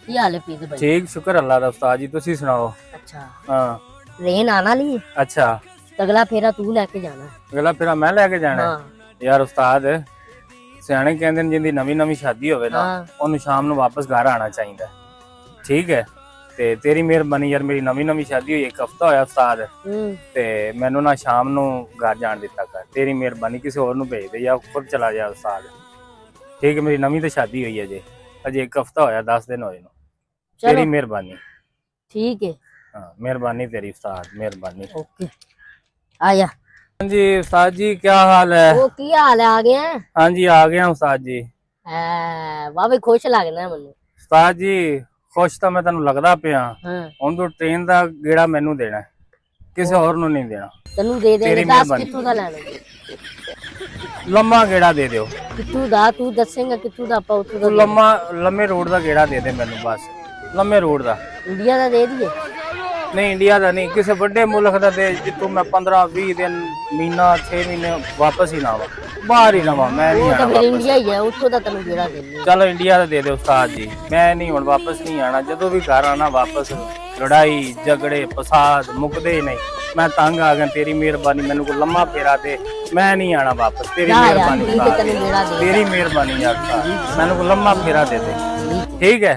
ਕੀ ਹਾਲ ਹੈ ਪੀਰ ਭਾਈ? ठीक शुक्र अल्लाह दा उस्ताद जी तुसी सुनाओ। ਅੱਛਾ हाँ ਰਹਿਣ ਆਣਾ ਲਈ अच्छा ਅਗਲਾ ਫੇਰਾ ਤੂੰ ਲੈ ਕੇ ਜਾਣਾ। अगला फिर मैं लेके जाना ਹਾਂ है। यार उस्ताद सियाने कहंदे ने जिंदी नवी नवी शादी होवे ना ਹਾਂ ओनू शाम ਨੂੰ वापस घर आना चाहिए। ठीक है ਤੇ ਤੇਰੀ ਮਿਹਰਬਾਨੀ ਯਾਰ ਮੇਰੀ ਨਵੀਂ ਨਵੀਂ ਸ਼ਾਦੀ ਹੋਈ 1 ਹਫਤਾ ਹੋਇਆ ਉਸਤਾਦ ਤੇ ਮੈਨੂੰ ਨਾ ਸ਼ਾਮ ਨੂੰ ਘਰ ਜਾਣ ਦਿੱਤਾ ਕਰ ਤੇਰੀ ਮਿਹਰਬਾਨੀ ਕਿਸੇ ਹੋਰ ਨੂੰ ਭੇਜ ਦੇ ਜਾਂ ਖੁਦ ਚਲਾ ਜਾ ਉਸਤਾਦ। ਠੀਕ ਹੈ ਮੇਰੀ ਨਵੀਂ ਤੇ ਸ਼ਾਦੀ ਹੋਈ ਹੈ ਅਜੇ 1 ਹਫਤਾ ਹੋਇਆ 10 ਦਿਨ ਹੋਏ ਨੂੰ। तेरी मेहरबानी ठीक है। हाँ मेहरबानी तेरी उस्ताद मेहरबानी। ओके आया। हाँ जी उस्ताद जी क्या हाल है? वो की हाल है? आ गया? हाँ जी आ गया उस्ताद जी। वाह खुश लगना है मैनू उस्ताद जी खुश तो मैं तेन लगदा पिया हुण तू ट्रेन दा गेड़ा मैनू देना किसी होर नू नहीं देना। तेनू दे दे तेरी दस मेहरबानी। कित्थों दा लेना? लम्मा गेड़ा दे दियो कित्थों दा तू दसेंगा कित्थों दा आपां उत्थों तू दा लम्मा लम्मे रोड दा गेड़ा दे दे मैनू बस लम्मे रोड दा। इंडिया दा दे दिए? नहीं इंडिया दा नहीं किसी बड़े मुल्क दा दे जितों मैं 15-20 दिन महीना 6 महीने वापस ही ना आवा बाहर ही ना आवा मैं नहीं वो आना तो फिर वापस। इंडिया ही है उत्थों दा तेनू जेड़ा देनी। चलो इंडिया दा दे दे उस्ताद जी मैं नहीं हुण वापस नहीं आना जदों भी घर आना वापस लड़ाई झगड़े फसाद मुकदे ही नहीं मैं तंग आ गया। तेरी मेहरबानी मैनू को लम्मा फेरा दे मैं नहीं आना वापस। तेरी जा यार, मेहरबानी ठीक है, उस्ताद तेनू जी, बेड़ा दे। तेरी मेहरबानी यार उस्ताद, मैनू को लम्मा फेरा दे दे ठीक है।